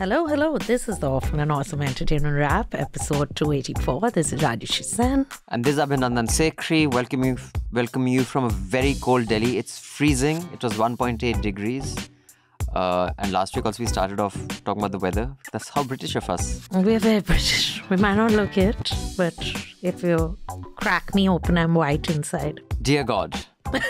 Hello, hello. This is the Often and Awesome Entertainment Wrap, episode 284. This is Rajesh Sen. And this is Abhinandan Sekhri. Welcome you from a very cold Delhi. It's freezing. It was 1.8 degrees. And last week also we started off talking about the weather. That's how British of us. We're very British. We might not look it, but if you crack me open, I'm white inside. Dear God. But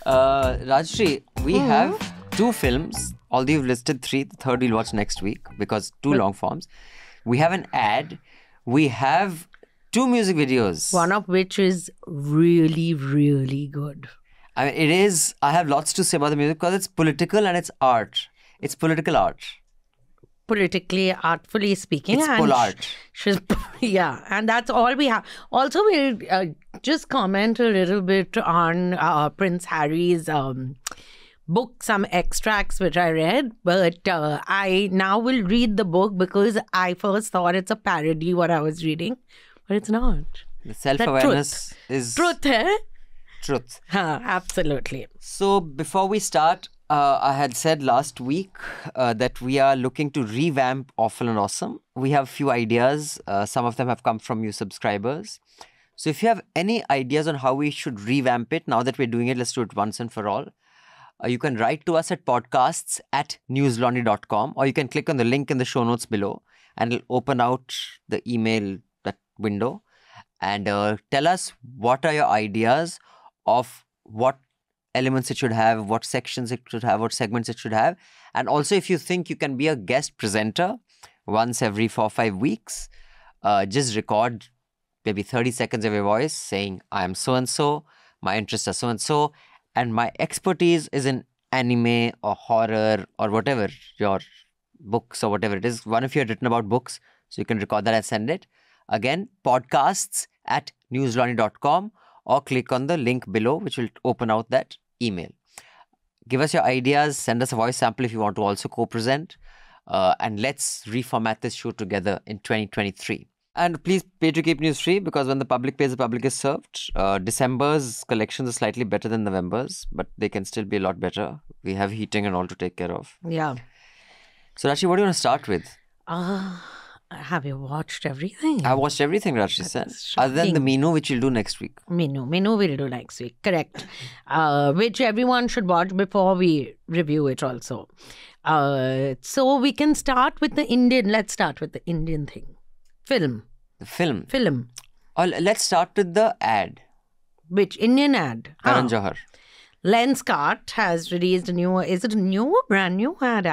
Rajshri, we have two films. Although you've listed three, the third we'll watch next week because two long forms. We have an ad. We have two music videos. One of which is really, really good. I mean, it is. I have lots to say about the music because it's political and it's art. It's political art. Politically, artfully speaking. It's full art. Yeah, and that's all we have. Also, we'll just comment a little bit on Prince Harry's book, some extracts which I read, but I now will read the book because I first thought it's a parody what I was reading, but it's not. The self-awareness is... Truth, eh? Truth. Absolutely. So before we start, I had said last week that we are looking to revamp Awful and Awesome. We have a few ideas. Some of them have come from you subscribers. So if you have any ideas on how we should revamp it, now that we're doing it, let's do it once and for all. You can write to us at podcasts@newslaundry.com, or you can click on the link in the show notes below and it'll open out the email, that window, and tell us what are your ideas of what elements it should have, what sections it should have, what segments it should have. And also if you think you can be a guest presenter once every 4 or 5 weeks, just record maybe 30 seconds of your voice saying, I am so-and-so, my interests are so-and-so, and my expertise is in anime or horror or whatever, your books or whatever it is. One of you had written about books, so you can record that and send it. Again, podcasts@newslaundry.com, or click on the link below, which will open out that email. Give us your ideas, send us a voice sample if you want to also co-present, and let's reformat this show together in 2023. And please pay to keep news free, because when the public pays, the public is served. December's collections are slightly better than November's, but they can still be a lot better. We have heating and all to take care of. Yeah. So Rashi, what do you want to start with? Have you watched everything? I watched everything, Rashi said. Other than the Minu, which we'll do next week. Minu we'll do next week. Correct. Which everyone should watch before we review it also. So we can start with the Indian. Let's start with the Indian thing. Film. The film. Or let's start with the ad. Which Indian ad? Karan Johar. Lenskart has released a new, is it a new or brand new ad?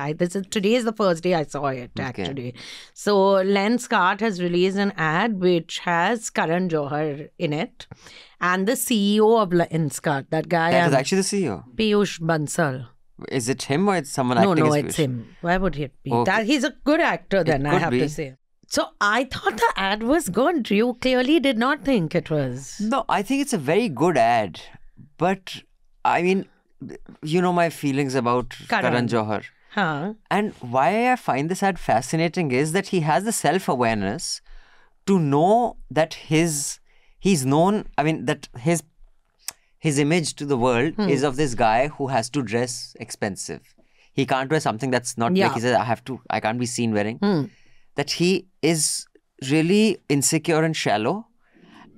Today is the first day I saw it actually. So Lenskart has released an ad which has Karan Johar in it. And the CEO of Lenskart, that guy. That is actually the CEO. Piyush Bansal. Is it him or it's someone acting as No, Piyush? it's him. Why would it be? Okay. He's a good actor then, I have to say. So I thought the ad was good. You clearly did not think it was. No, I think it's a very good ad. But, I mean, you know my feelings about Karan Johar. Huh. And why I find this ad fascinating is that he has the self-awareness to know that he's known, I mean, that his image to the world is of this guy who has to dress expensive. He can't wear something that's not like he says, I can't be seen wearing. That he is really insecure and shallow,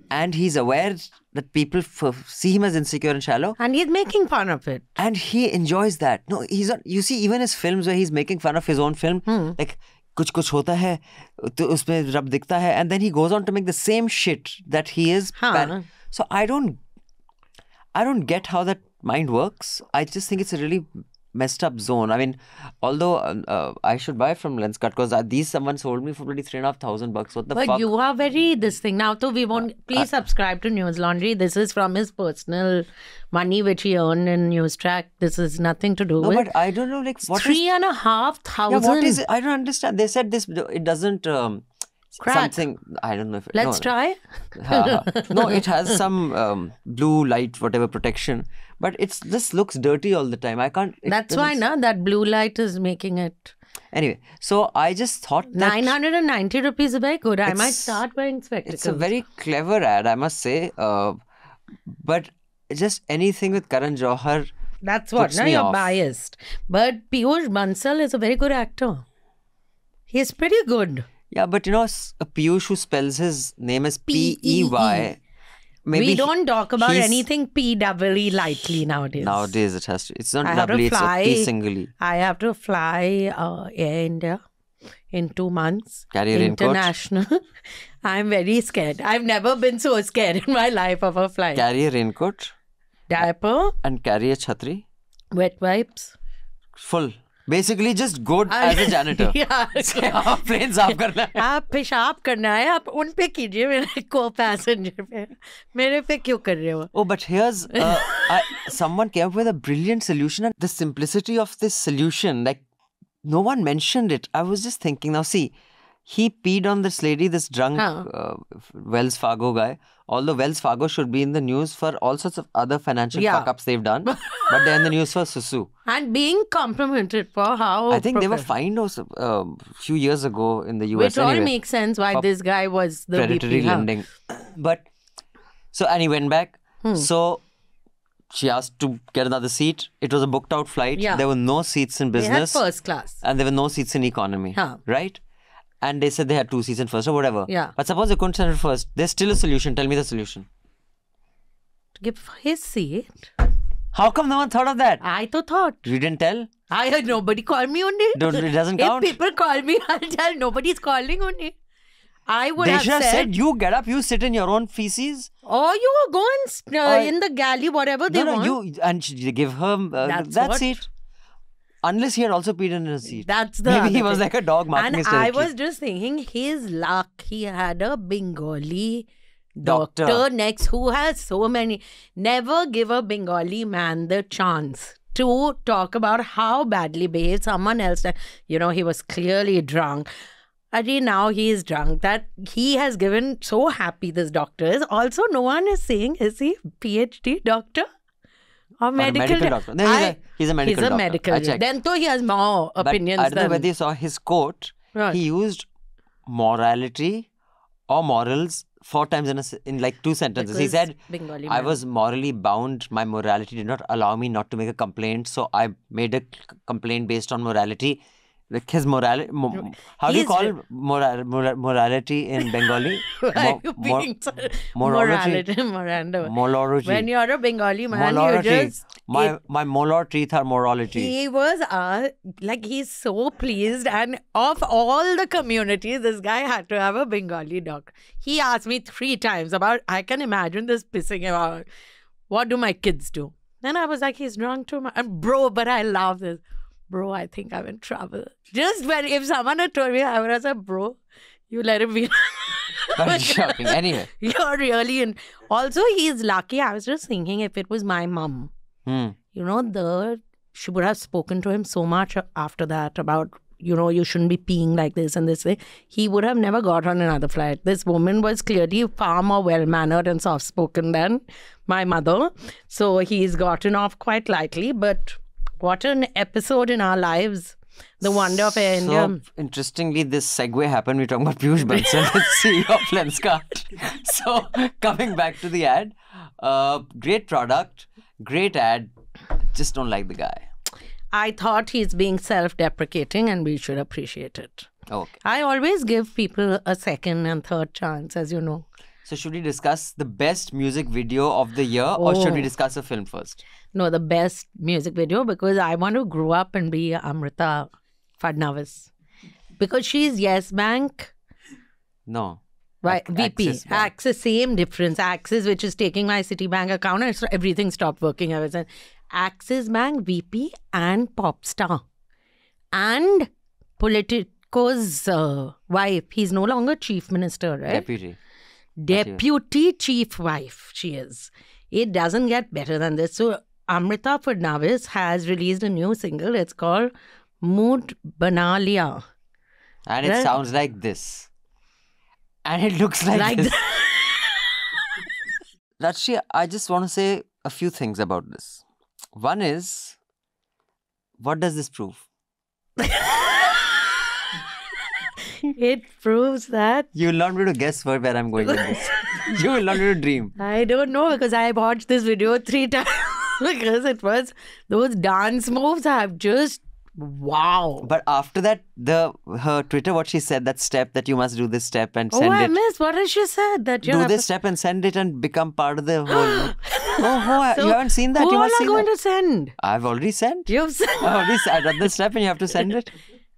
and he's aware that people see him as insecure and shallow, and he's making fun of it, and he enjoys that. No, he's not. You see, even his films where he's making fun of his own film, like kuch hota hai, to usme rab dikhta hai, and then he goes on to make the same shit that he is. So I don't get how that mind works. I just think it's a really messed up zone. I mean, although I should buy from Lenskart because someone sold me for maybe $3,500. What the fuck? But you are very this thing. Now, so we won't. Please subscribe to News Laundry. This is from his personal money which he earned in Newstrack. This is nothing to do with. No, but I don't know. Like, what 3,500. Yeah, what is it? I don't understand. They said this. It doesn't. Crack. Something. I don't know if. Let's try. No, it has some blue light, whatever protection. But this looks dirty all the time. I can't. That's why, that blue light is making it. Anyway, so I just thought that 990 rupees is very good. I might start wearing spectacles. It's a very clever ad, I must say. But just anything with Karan Johar That's what, puts no, me you're off. biased. But Piyush Bansal is a very good actor. He's pretty good. Yeah, but a Piyush who spells his name as P-E-E. P-E-Y. Maybe We don't talk about he's- anything P-double-E lightly nowadays. Nowadays it has to. It's not I have to doubly, it's a fly. P singly. I have to fly Air India in 2 months. Carry a raincoat. International. I'm very scared. I've never been so scared in my life of a flight. Carry a raincoat Diaper, and carry a chhatri. wet wipes. Full. Basically just go as a janitor. Yeah. Say, "आप plane साफ करना है." आप पेशाब करना है, आप उन पे कीजिए, मेरे को पैसेंजर पे, मेरे पे क्यों कर रहे हो? Oh, but here's someone came up with a brilliant solution, and the simplicity of this solution, like no one mentioned it. I was just thinking, now see, he peed on this lady, this drunk Wells Fargo guy. Although Wells Fargo should be in the news for all sorts of other financial Yeah. fuck-ups they've done, but they're in the news for Susu. And being complimented for how I think they were professional. fined also a few years ago in the US. Which all anyway. makes sense why For this guy was the Predatory VP. huh? lending. But so and he went back. So she asked to get another seat. It was a booked out flight. Yeah. There were no seats in They had business first class. and there were no seats in economy. Huh. Right? And they said they had 2 seats in first or whatever. Yeah. But suppose they couldn't send it first. There's still a solution. Tell me the solution. Give his seat. How come no one thought of that? I thought. You didn't tell? I heard nobody call me only. It doesn't count? If people call me, I'll tell nobody's calling only. I would They have should have said, said, you get up, you sit in your own feces. or you go and in the galley, whatever they No, want. you and give her That's that what- seat. Unless he had also peed in his seat. That's the Maybe other he was thing. like a dog marking And his I territory. was just thinking, his luck, he had a Bengali Doctor. doctor next who has so many. Never give a Bengali man the chance to talk about how badly behaved someone else. He was clearly drunk. Now he is drunk. That he has given, so happy this doctor is. Also, no one is saying, is he PhD doctor? Or medical, doctor. No, he's a medical He's a doctor. medical. I checked. Then though he has more But opinions I don't know than... whether you saw his quote. Right. He used morality or morals 4 times in like 2 sentences. He Because said, Bengali I man. was morally bound. My morality did not allow me not to make a complaint. So I made a complaint based on morality. Like his morality. How do you He's call re- morality in Bengali? Why are you being so- morality, Miranda. Morality. When you're a Bengali man, Morality. you just... My molar teeth are morality. He was he's so pleased, and of all the communities, this guy had to have a Bengali doctor. He asked me 3 times about, I can imagine this pissing him out. What do my kids do? Then I was like, he's drunk too much. And bro, but I love this. Bro, I think I'm in trouble. Just if someone had told me, I would have said, bro, you let him be. Very shocking. Anyway. You're really in. Also, he's lucky. I was just thinking, if it was my mum, she would have spoken to him so much after that about, you shouldn't be peeing like this and this way. He would have never got on another flight. This woman was clearly far more well-mannered and soft-spoken than my mother. So he's gotten off quite lightly. But what an episode in our lives. The wonder of Air India. So, interestingly, this segue happened. We're talking about Piyush Bansal, the CEO of Lenskart. So, coming back to the ad, great product, great ad, just don't like the guy. I thought he's being self-deprecating and we should appreciate it. Okay. I always give people a second and third chance, as you know. So, should we discuss the best music video of the year or should we Oh. discuss a film first? No, the best music video, because I want to grow up and be Amrita Fadnavis. Because she's Yes Bank, No. right? VP. Axis Bank. Axis, same difference. Axis, which is taking my Citibank account, and so everything stopped working ever since. Axis Bank, VP, and pop star. And Politico's wife. He's no longer chief minister, right? Deputy. Deputy chief wife she is. It doesn't get better than this. So Amrita Fadnavis has released a new single. It's called Mood Bana Liya. And it Right. sounds like this. And it looks like, Like this. that. Lakshya, I just want to say a few things about this. One is, what does this prove? It proves that You will not be able to guess where I'm going with this. You will not be able to dream. I don't know, because I watched this video 3 times. because it was those dance moves have just wow. But after that, her Twitter, what she said, that step that you must do this step and Oh, send I it. missed. What has she said? That you Do have this step and send it and become part of the whole. You haven't seen that? Who You all must are see going that. to send? I've already sent. You've sent. I've already done the step and you have to send it.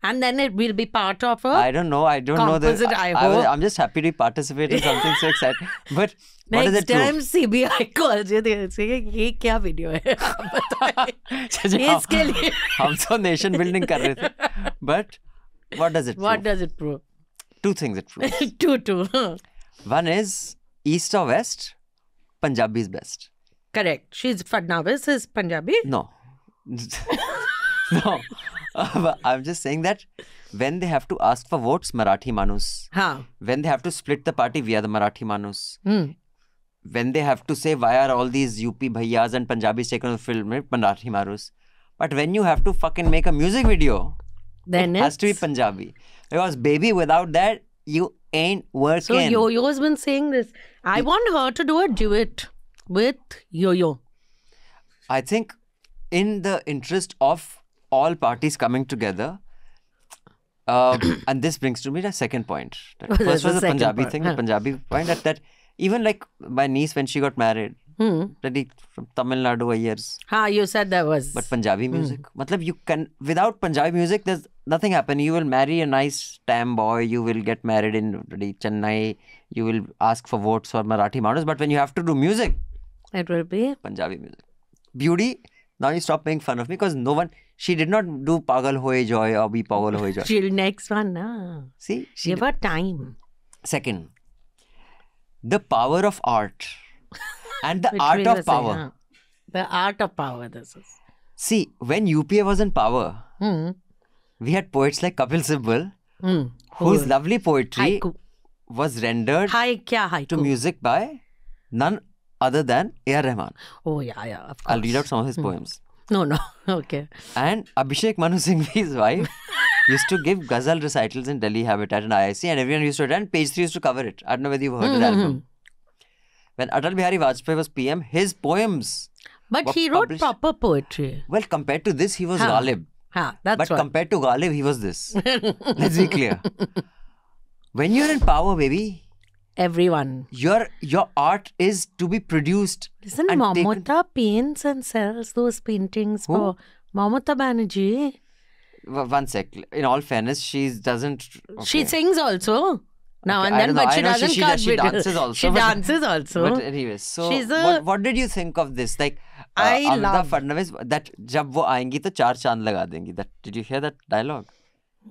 And then it will be part of a I don't know. I don't know. composite, I hope. I'm just happy to participate in something so exciting. But what does Next it prove? time CBI calls you, they'll say, ये क्या video है? आप बताइए। इसके लिए। हम तो nation building कर रहे थे. But what does it prove? What does it prove? Two things it proves. Two. One is East or West, Punjabi is best. Correct. She's Fadnavis is Punjabi. No. No. I'm just saying that when they have to ask for votes, Marathi Manus. हाँ. When they have to split the party, we are the Marathi Manus. Hmm. When they have to say why are all these UP bhaiyas and Punjabis taken on film, Marathi Manus. But when you have to fucking make a music video, Then it has to be it's- Punjabi. Because baby, without that, you ain't working. So Yo-Yo's been saying this. I want her to do a duet with Yo-Yo. I think in the interest of all parties coming together, and this brings to me the second point. What's First the was the second Punjabi point? thing, the Punjabi point that even like my niece when she got married, bloody from Tamil Nadu years, You said that was. but Punjabi music. Matlab you can, without Punjabi music, there's nothing happen. You will marry a nice tam boy, you will get married in bloody Chennai, you will ask for votes for Marathi Manus, but when you have to do music, It will be. Punjabi music. Beauty, now you stop making fun of me because no one, she did not do Pagal Hoye Joy or Be Pagal Hoye Joy. She'll next one, na. See, she Give her time. Second, the power of art and the Which art we of were saying, power. huh? The art of power, this is. See, when UPA was in power, we had poets like Kapil Sibal, whose lovely poetry Haiku. was rendered Kya haiku? to music by none other than A.R. Rahman. Oh, yeah, of course. I'll read out some of his poems. No, okay. And Abhishek Manu Singhvi's wife used to give ghazal recitals in Delhi Habitat and IIC, and everyone used to attend. Page 3 used to cover it. I don't know whether you've heard the album. When Atal Bihari Vajpayee was PM, his poems But were he wrote published. proper poetry. Well, compared to this, he was Huh. Ghalib. That's But what. compared to Ghalib, he was this. Let's be clear. When you're in power, baby, Everyone. your art is to be produced. Listen, and taken- Mamata paints and sells those paintings for Mamata Banerjee. One sec. In all fairness, she doesn't. She okay. sings also now Okay, and I then, don't know. but I she know doesn't she cut does- she videos. dances also, She but- dances also. But anyways, so She's a- what did you think of this? Like, I Amrita love- Fadnavis, that जब वो आएंगी तो चार चांद लगा देंगी. That did you hear that dialogue?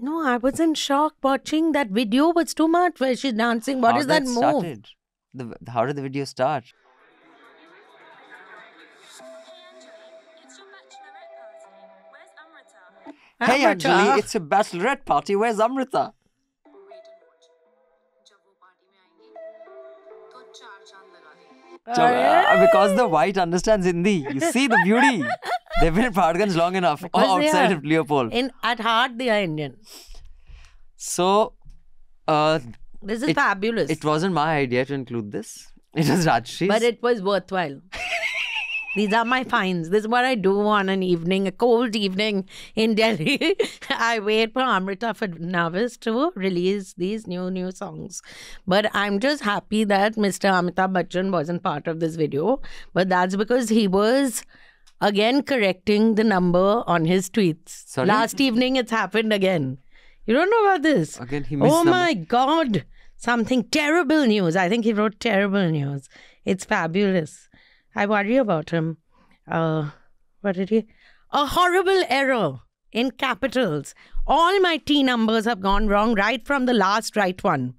No, I was in shock watching that video. Was too much where she's dancing. What How is that move? started? How did the video start? It's your bachelorette party. Where's Amrita? Hey Amrita. Anjali, it's a bachelorette party. Where's Amrita? Wait and watch. जब वो party में आएंगी तो चार चांद लगा देंगे. Because the white understands Hindi. You see the beauty. They've been in Patganj long enough. Because they Outside are. of Leopold. At heart, they are Indian. So, This is fabulous. it wasn't my idea to include this. It was Rajshri's. But it was worthwhile. These are my finds. This is what I do on an evening, a cold evening in Delhi. I wait for Amrita Fadnavis to release these new songs. But I'm just happy that Mr. Amitabh Bachchan wasn't part of this video. But that's because he was again correcting the number on his tweets. Sorry? Last evening it's happened again. You don't know about this? Again, he missed Oh number. my God. Something terrible news. I think he wrote terrible news. It's fabulous. I worry about him. What did he? A horrible error in capitals. All my T numbers have gone wrong right from the last right one.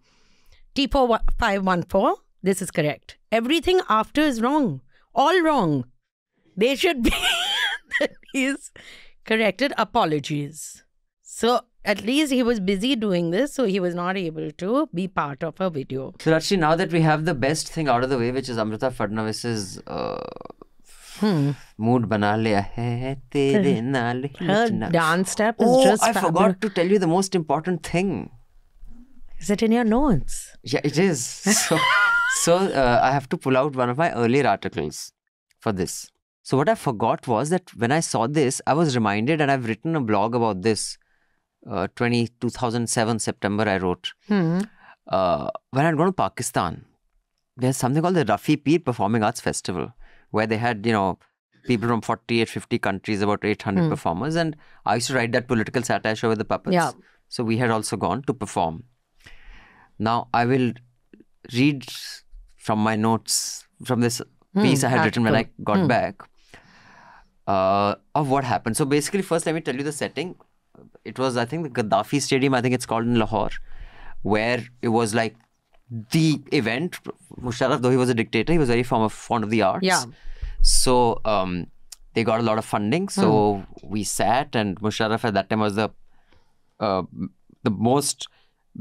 T4514. This is correct. Everything after is wrong. All wrong. They should be. He's corrected. Apologies. So at least he was busy doing this, so he was not able to be part of a video. So actually, now that we have the best thing out of the way, which is Amrita Fadnavis's mood bana liya hai tere naal hi Her nachna. dance step is Oh, just I fabulous. forgot to tell you the most important thing. Is it in your notes? Yeah, it is. So I have to pull out one of my earlier articles for this. So what I forgot was that when I saw this, I was reminded, and I've written a blog about this. 2007 September I wrote. When I'd gone to Pakistan, there's something called the Rafi Peer Performing Arts Festival, where they had, people from 48, 50 countries, about 800 performers. And I used to write that political satire show with the puppets. Yeah. So we had also gone to perform. Now I will read from my notes, from this piece I had written when I got back, of what happened. So basically, first let me tell you the setting. It was, I think, the Gaddafi Stadium, I think it's called, in Lahore, where it was like the event. Musharraf, though he was a dictator, he was very fond of the arts. Yeah. So they got a lot of funding. So we sat, and Musharraf at that time was the most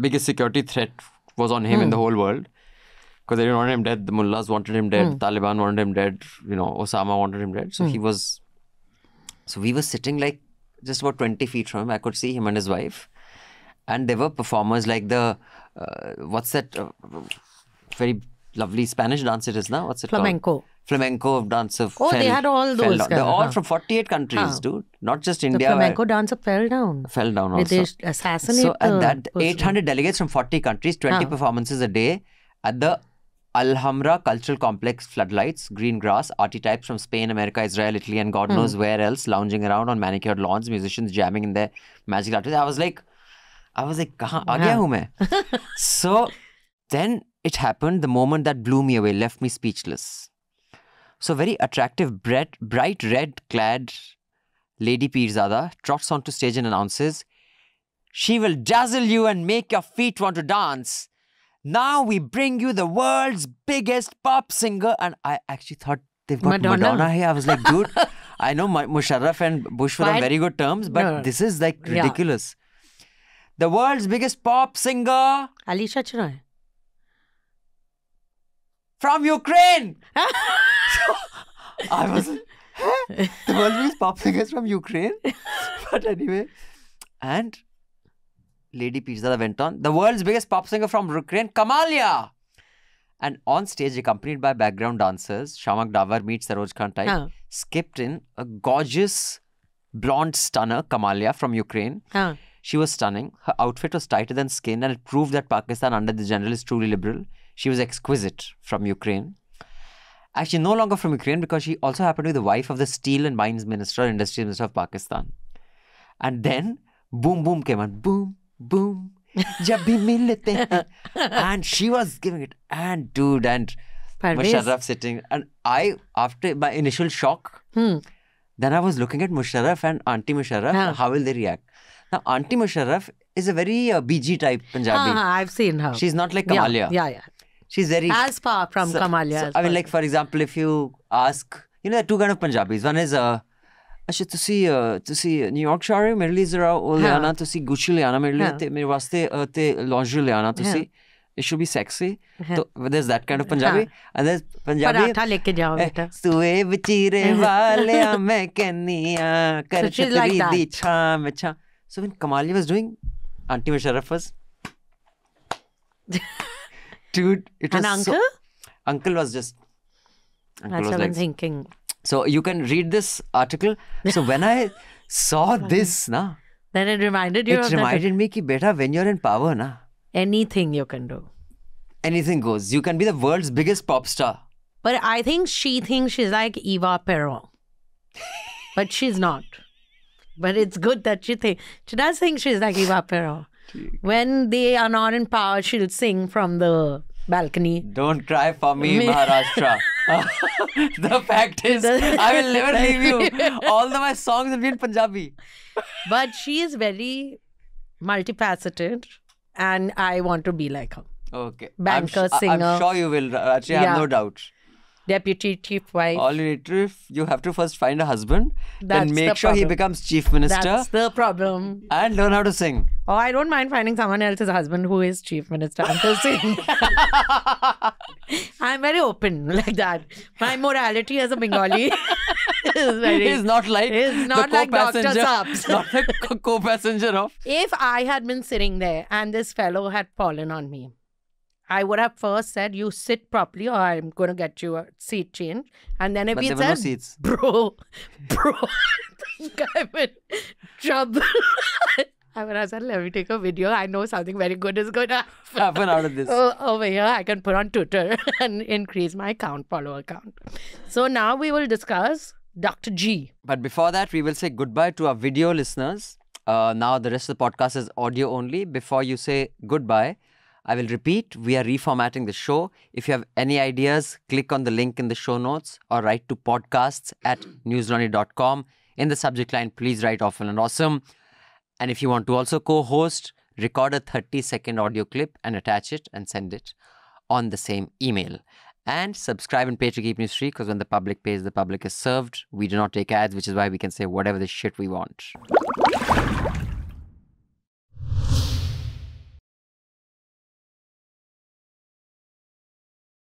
biggest security threat was on him in the whole world. Because they didn't want him dead. The mullahs wanted him dead. Taliban wanted him dead. Osama wanted him dead. So he was... So we were sitting like just about 20 feet from him. I could see him and his wife. And there were performers like the... what's that very lovely Spanish dance it is now? What's it Flamenco. called? Flamenco dancer. They had all those. They're all from 48 countries, dude. Not just The India. flamenco dancer fell down. Fell down Did also. they assassinate So at that, person? 800 delegates from 40 countries, 20 performances a day at the Alhambra Cultural Complex, floodlights, green grass, archetypes from Spain, America, Israel, Italy, and God knows where else, lounging around on manicured lawns, musicians jamming in their magical artists. I was like, kahan aa gaya hu main? So then it happened, the moment that blew me away, left me speechless. So very attractive, bright red clad Lady Pirzada trots onto stage and announces, "She will dazzle you and make your feet want to dance. Now we bring you the world's biggest pop singer." And I actually thought they've got Madonna here. I was like, dude, I know Musharraf and Bush were on very good terms, but this is like ridiculous. The world's biggest pop singer. Alisha Chinoy. From Ukraine. I was like, huh? The world's biggest pop singer is from Ukraine? But anyway. And Lady Pirzada went on, the world's biggest pop singer from Ukraine, Kamalia. And on stage, accompanied by background dancers, Shamak Davar meets Saroj Khan type, skipped in a gorgeous blonde stunner, Kamalia from Ukraine. She was stunning. Her outfit was tighter than skin, and it proved that Pakistan under the general is truly liberal. She was exquisite from Ukraine. Actually, no longer from Ukraine, because she also happened to be the wife of the Steel and Mines Minister, Industry Minister of Pakistan. And then, boom, boom came on. Boom, boom. Jab bhi milte hain. And she was giving it. And dude, and Musharraf sitting. And I, after my initial shock, then I was looking at Musharraf and Auntie Musharraf. How will they react? Now, Auntie Musharraf is a very BG type Punjabi. I've seen her. She's not like Kamalia. Yeah. She's very... As far from Kamalia. I mean, like, for example, if you ask... there are two kind of Punjabis. One is... अच्छा ਤੁਸੀਂ New York ਜਾ ਰਹੇ ਹੋ ਮੇਰੇ ਲਈ ਜ਼ਰਾ ਉਹ ਲਿਆਣਾ ਤੁਸੀਂ ਗੁੱਚੀ ਲਿਆਣਾ ਮੇਰੇ ਲਈ ਤੇ ਮੇਰੇ ਵਾਸਤੇ ਤੇ ਲੌਂਜਰੀ ਲਿਆਣਾ ਤੁਸੀਂ it should be sexy so there's that kind of Punjabi and there's Punjabi paratha leke jao beta ਸੂਏ ਵਿਚੀਰੇ ਵਾਲਿਆ ਮੈਂ ਕਹਿੰਨੀਆਂ ਕਰ ਛਤਰੀ ਦੀ ਛਾਂ ਵਿੱਚ ਛਾਂ. So when Kamalia was doing Auntie Musharraf was dude it was and uncle? Uncle was just That's what I'm thinking. So you can read this article. So when I saw this, then it reminded you. It reminded me, ki beta, when you're in power, anything you can do. Anything goes. You can be the world's biggest pop star. But I think she thinks she's like Eva Peron, but she's not. But it's good that she does think she's like Eva Peron. When they are not in power, she'll sing from the balcony. Don't cry for me, Maharashtra. The fact is, I will never leave you. All my songs will be in Punjabi. But she is very multifaceted, and I want to be like her. Okay. Banker, singer. I'm sure you will. Actually, I have no doubt. Deputy chief wife. All you need to, you have to first find a husband. Then make sure he becomes chief minister. That's the problem. And learn how to sing. Oh, I don't mind finding someone else's husband who is chief minister and to sing. I'm very open like that. My morality as a Bengali is not like Dr. Saab's. Not like co-passenger of. If I had been sitting there and this fellow had fallen on me, I would have first said, you sit properly or I'm going to get you a seat change. And then if But he there were no said, seats. bro, I think I'm in trouble. I would have said, let me take a video. I know something very good is going to Happen out of this. over here. I can put on Twitter and increase my follower count. So now we will discuss Dr. G. But before that, we will say goodbye to our video listeners. Now the rest of the podcast is audio only. Before you say goodbye, I will repeat, we are reformatting the show. If you have any ideas, click on the link in the show notes or write to podcasts@newslaundry.com. In the subject line, please write Awful and Awesome. And if you want to also co-host, record a 30-second audio clip and attach it and send it on the same email. And subscribe and pay to keep news free, because when the public pays, the public is served. We do not take ads, which is why we can say whatever the shit we want.